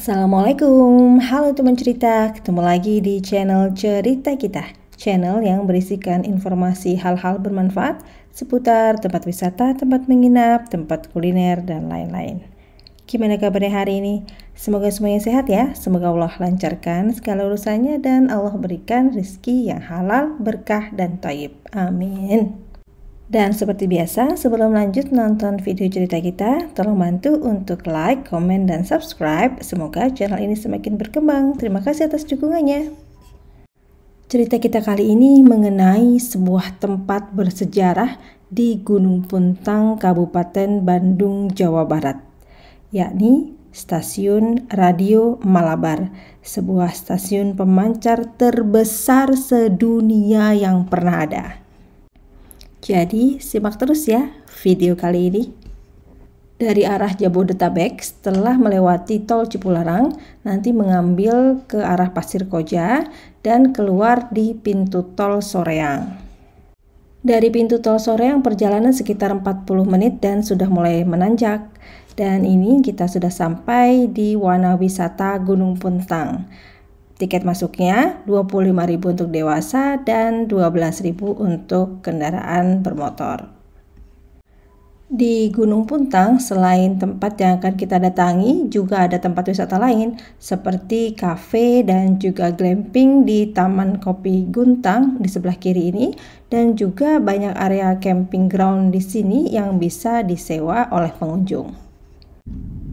Assalamualaikum, halo teman cerita, ketemu lagi di channel Cerita Kita, channel yang berisikan informasi hal-hal bermanfaat seputar tempat wisata, tempat menginap, tempat kuliner, dan lain-lain. Gimana kabarnya hari ini? Semoga semuanya sehat ya, semoga Allah lancarkan segala urusannya dan Allah berikan rezeki yang halal, berkah, dan thayyib. Amin. Dan seperti biasa, sebelum lanjut nonton video cerita kita, tolong bantu untuk like, komen, dan subscribe. Semoga channel ini semakin berkembang. Terima kasih atas dukungannya. Cerita kita kali ini mengenai sebuah tempat bersejarah di Gunung Puntang, Kabupaten Bandung, Jawa Barat, yakni Stasiun Radio Malabar, sebuah stasiun pemancar terbesar sedunia yang pernah ada. Jadi simak terus ya video kali ini. Dari arah Jabodetabek setelah melewati tol Cipularang, nanti mengambil ke arah Pasir Koja dan keluar di pintu tol Soreang. Dari pintu tol Soreang perjalanan sekitar 40 menit dan sudah mulai menanjak. Dan ini kita sudah sampai di Wana Wisata Gunung Puntang. Tiket masuknya 25.000 untuk dewasa dan 12.000 untuk kendaraan bermotor. Di Gunung Puntang, selain tempat yang akan kita datangi, juga ada tempat wisata lain seperti kafe dan juga glamping di Taman Kopi Guntang di sebelah kiri ini, dan juga banyak area camping ground di sini yang bisa disewa oleh pengunjung.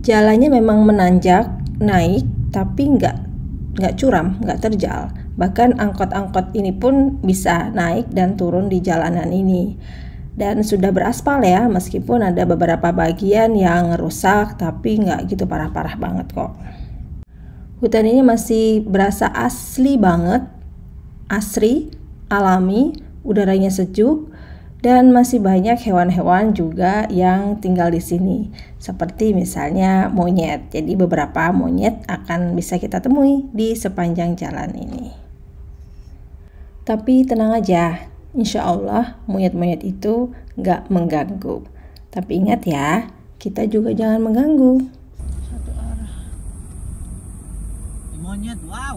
Jalannya memang menanjak, naik, tapi nggak curam, nggak terjal. Bahkan angkot-angkot ini pun bisa naik dan turun di jalanan ini. Dan sudah beraspal ya, meskipun ada beberapa bagian yang rusak, tapi nggak gitu parah-parah banget kok. Hutan ini masih berasa asli banget, asri, alami, udaranya sejuk, dan masih banyak hewan-hewan juga yang tinggal di sini, seperti misalnya monyet. Jadi beberapa monyet akan bisa kita temui di sepanjang jalan ini. Tapi tenang aja, insya Allah monyet-monyet itu nggak mengganggu. Tapi ingat ya, kita juga jangan mengganggu. Satu arah. Monyet, wow.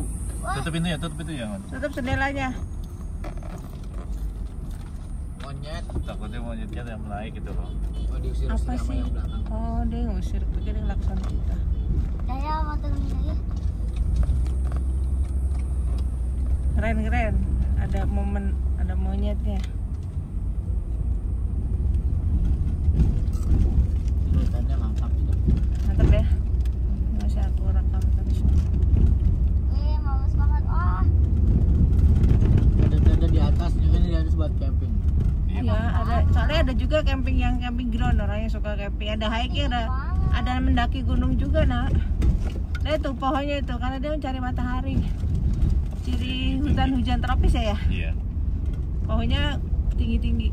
Tutup pintu ya, tutup pintu ya. Tutup jendelanya. Monyet, takutnya monyetnya yang naik gitu loh. Oh, diusir Apa sih? Oh, dia ngusir, pikir dia ngelakson kita. Saya mau turun aja. Keren. Ada momen, ada monyetnya. Hutannya mantap gitu. Mantap ya. Masih aku rekam terus. Males banget. Ada tenda di atas, ini di atas buat camping. Iya, soalnya ada juga camping ground, orang yang suka camping. Ada hiking, ada mendaki gunung juga, nak. Nah itu pohonnya itu, karena dia mencari matahari. Ciri hujan tropis ya? Iya. Pohonnya tinggi-tinggi.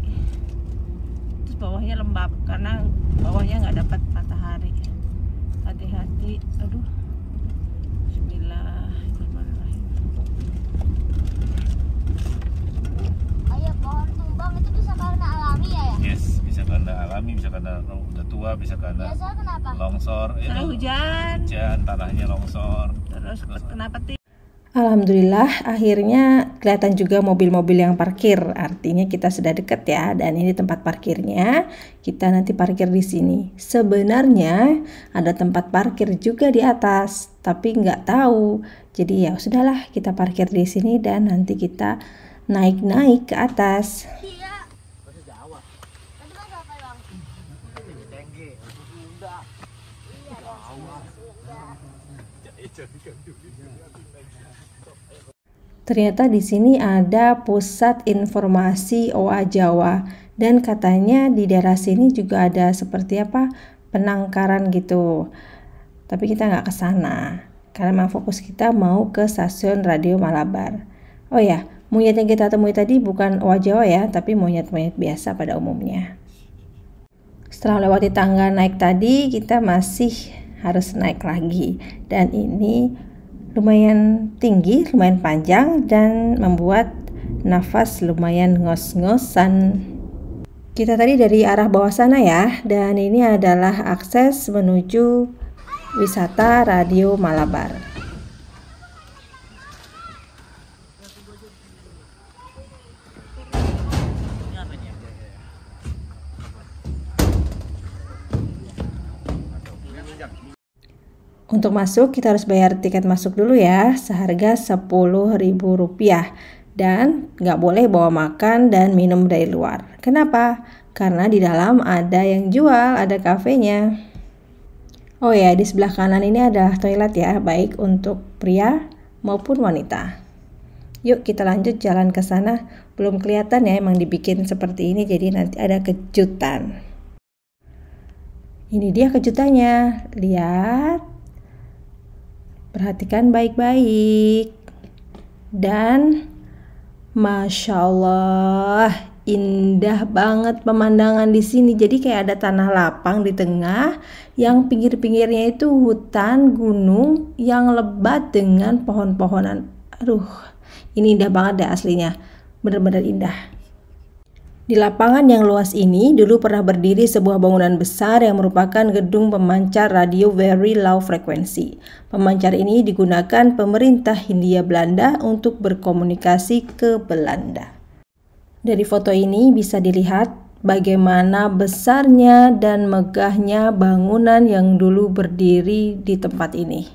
Terus bawahnya lembab, karena bawahnya nggak dapat matahari. Hati-hati, aduh. Bismillahirrahmanirrahim. Ayo, pohon tumbang itu bisa karena alami ya? Yes, bisa karena alami, bisa karena udah tua, bisa karena Biasanya kenapa? longsor. Karena hujan, tanahnya longsor. terus kena petir. Alhamdulillah akhirnya kelihatan juga mobil-mobil yang parkir. Artinya kita sudah deket ya, dan ini tempat parkirnya. Kita nanti parkir di sini. Sebenarnya ada tempat parkir juga di atas, tapi nggak tahu. Jadi ya sudahlah, kita parkir di sini dan nanti kita naik ke atas. Iya. Bahasa Jawa. Tadi bahasa apa bang? Tengge, Sunda. Iya dong. Ternyata di sini ada pusat informasi OA Jawa, dan katanya di daerah sini juga ada seperti apa penangkaran gitu. Tapi kita nggak ke sana karena memang fokus kita mau ke stasiun Radio Malabar. Oh ya, monyet yang kita temui tadi bukan OA Jawa ya, tapi monyet-monyet biasa pada umumnya. Setelah melewati tangga naik tadi, kita masih harus naik lagi, dan ini lumayan tinggi, lumayan panjang, dan membuat nafas lumayan ngos-ngosan. Kita tadi dari arah bawah sana ya, dan ini adalah akses menuju wisata Radio Malabar. Untuk masuk kita harus bayar tiket masuk dulu ya, seharga Rp10.000 dan nggak boleh bawa makan dan minum dari luar. Kenapa? Karena di dalam ada yang jual, ada kafenya. Oh ya, di sebelah kanan ini ada toilet ya, baik untuk pria maupun wanita. Yuk kita lanjut jalan ke sana. Belum kelihatan ya, emang dibikin seperti ini, jadi nanti ada kejutan. Ini dia kejutannya, lihat. Perhatikan baik-baik. Dan Masya Allah, indah banget pemandangan di sini. Jadi kayak ada tanah lapang di tengah, yang pinggir-pinggirnya itu hutan gunung yang lebat dengan pohon-pohonan. Aduh, ini indah banget deh aslinya, bener-bener indah. Di lapangan yang luas ini dulu pernah berdiri sebuah bangunan besar yang merupakan gedung pemancar radio Very Low Frequency. Pemancar ini digunakan pemerintah Hindia Belanda untuk berkomunikasi ke Belanda. Dari foto ini bisa dilihat bagaimana besarnya dan megahnya bangunan yang dulu berdiri di tempat ini.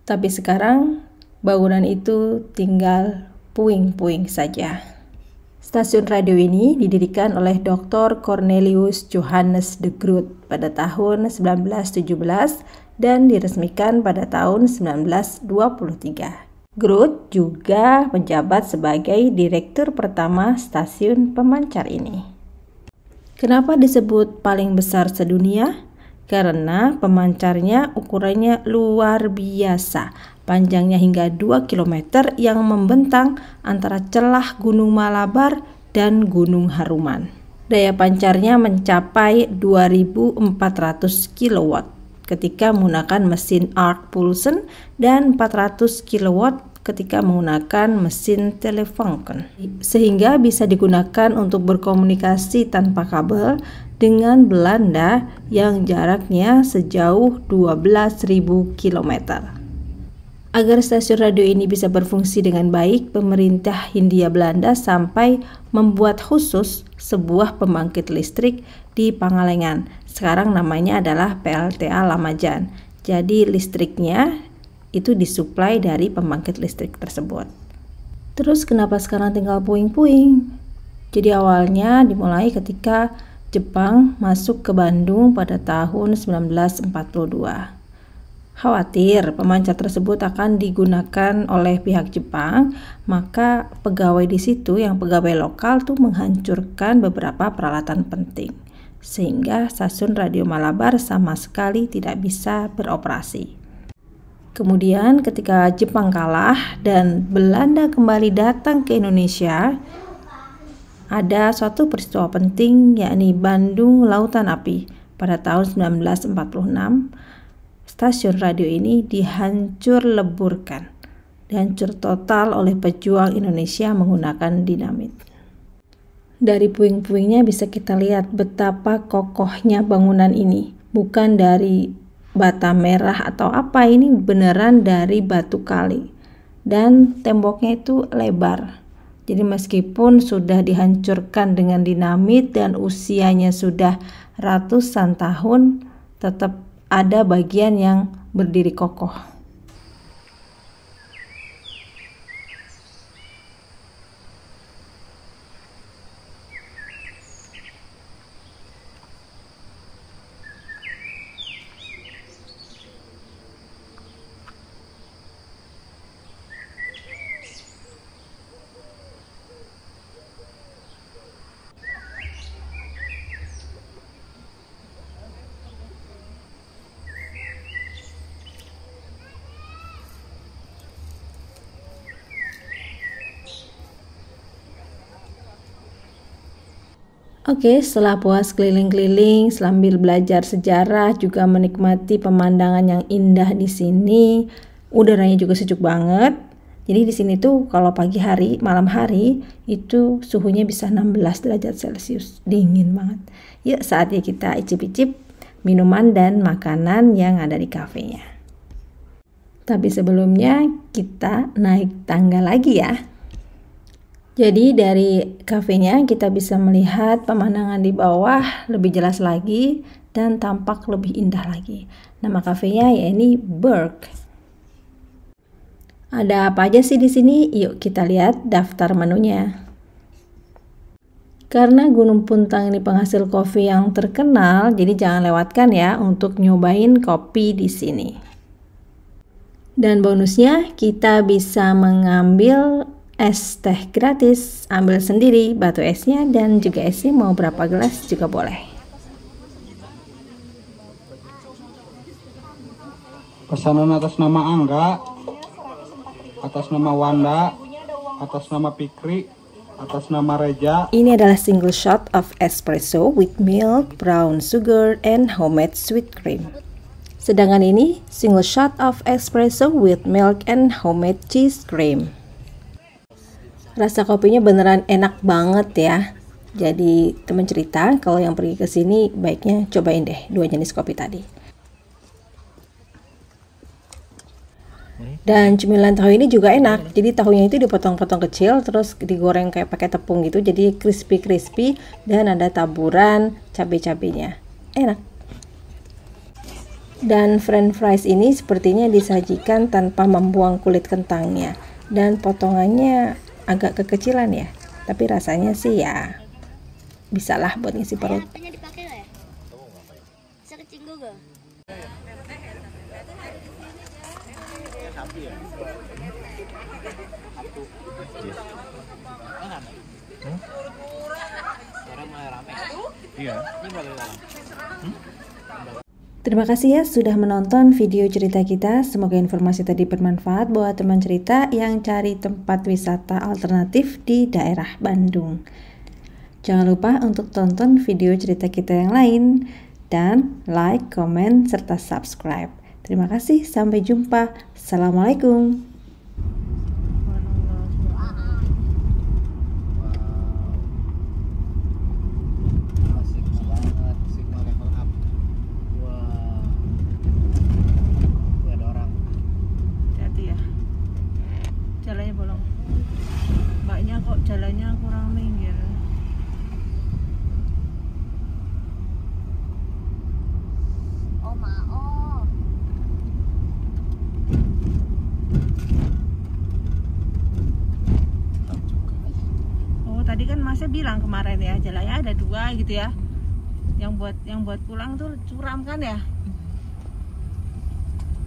Tapi sekarang bangunan itu tinggal puing-puing saja. Stasiun radio ini didirikan oleh Dr. Cornelius Johannes de Groot pada tahun 1917 dan diresmikan pada tahun 1923. Groot juga menjabat sebagai direktur pertama stasiun pemancar ini. Kenapa disebut paling besar sedunia? Karena pemancarnya ukurannya luar biasa. Panjangnya hingga 2 km yang membentang antara celah Gunung Malabar dan Gunung Haruman. Daya pancarnya mencapai 2400 kW ketika menggunakan mesin arc pulsion dan 400 kW ketika menggunakan mesin Telefunken, sehingga bisa digunakan untuk berkomunikasi tanpa kabel dengan Belanda yang jaraknya sejauh 12.000 km. Agar stasiun radio ini bisa berfungsi dengan baik, pemerintah Hindia Belanda sampai membuat khusus sebuah pembangkit listrik di Pangalengan. Sekarang namanya adalah PLTA Lamajan. Jadi listriknya itu disuplai dari pembangkit listrik tersebut. Terus kenapa sekarang tinggal puing-puing? Jadi awalnya dimulai ketika Jepang masuk ke Bandung pada tahun 1942. Khawatir pemancar tersebut akan digunakan oleh pihak Jepang, maka pegawai di situ yang pegawai lokal tuh menghancurkan beberapa peralatan penting, sehingga stasiun Radio Malabar sama sekali tidak bisa beroperasi. Kemudian ketika Jepang kalah dan Belanda kembali datang ke Indonesia, ada suatu peristiwa penting, yakni Bandung Lautan Api. Pada tahun 1946, stasiun radio ini dihancur leburkan, dihancur total oleh pejuang Indonesia menggunakan dinamit. Dari puing-puingnya bisa kita lihat betapa kokohnya bangunan ini. Bukan dari bata merah atau apa, ini beneran dari batu kali. Dan temboknya itu lebar. Jadi meskipun sudah dihancurkan dengan dinamit dan usianya sudah ratusan tahun, tetap ada bagian yang berdiri kokoh. Oke, setelah puas keliling-keliling sambil belajar sejarah, juga menikmati pemandangan yang indah di sini, udaranya juga sejuk banget. Jadi di sini tuh kalau pagi hari, malam hari itu suhunya bisa 16 derajat Celcius, dingin banget. Yuk saatnya kita icip-icip minuman dan makanan yang ada di kafenya. Tapi sebelumnya kita naik tangga lagi ya. Jadi dari kafenya kita bisa melihat pemandangan di bawah lebih jelas lagi dan tampak lebih indah lagi. Nama kafenya yakni Berg. Ada apa aja sih di sini? Yuk kita lihat daftar menunya. Karena Gunung Puntang ini penghasil kopi yang terkenal, jadi jangan lewatkan ya untuk nyobain kopi di sini. Dan bonusnya kita bisa mengambil es teh gratis, ambil sendiri batu esnya dan juga esnya mau berapa gelas juga boleh. Pesanan atas nama Angga, atas nama Wanda, atas nama Fikri, atas nama Reja. Ini adalah single shot of espresso with milk, brown sugar, and homemade sweet cream. Sedangkan ini single shot of espresso with milk and homemade cheese cream. Rasa kopinya beneran enak banget ya. Jadi teman cerita kalau yang pergi ke sini baiknya cobain deh dua jenis kopi tadi. Dan cemilan tahu ini juga enak. Jadi tahunya itu dipotong-potong kecil terus digoreng kayak pakai tepung gitu. Jadi crispy dan ada taburan cabai-cabainya. Enak. Dan french fries ini sepertinya disajikan tanpa membuang kulit kentangnya. Dan potongannya agak kekecilan ya. Tapi rasanya sih ya bisalah buat ngisi perut. Dipakai ya? Bisa kecing juga. Sekarang mulai rame. Iya. Ini berapa orang? Terima kasih ya sudah menonton video cerita kita. Semoga informasi tadi bermanfaat buat teman cerita yang cari tempat wisata alternatif di daerah Bandung. Jangan lupa untuk tonton video cerita kita yang lain dan like, komen, serta subscribe. Terima kasih, sampai jumpa. Assalamualaikum. Asik banget, Sigma level up. Wah. Ini ada orang. Hati-hati ya. Jalannya bolong. Mbaknya kok jalannya kurang minggir. Oh maaf. Oh tadi kan Masnya bilang kemarin ya jalannya ada dua gitu ya. Yang buat pulang tuh curam kan ya.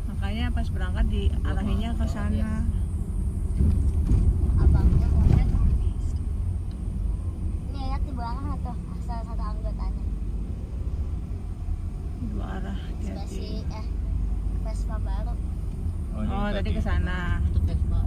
Makanya pas berangkat diarahinnya ke sana. Abangnya ngomong. Ini lihat di belakang tuh salah satu anggotanya. Dua arah. Hati-hati. Vespa baru. Oh tadi ke sana. Untuk Vespa.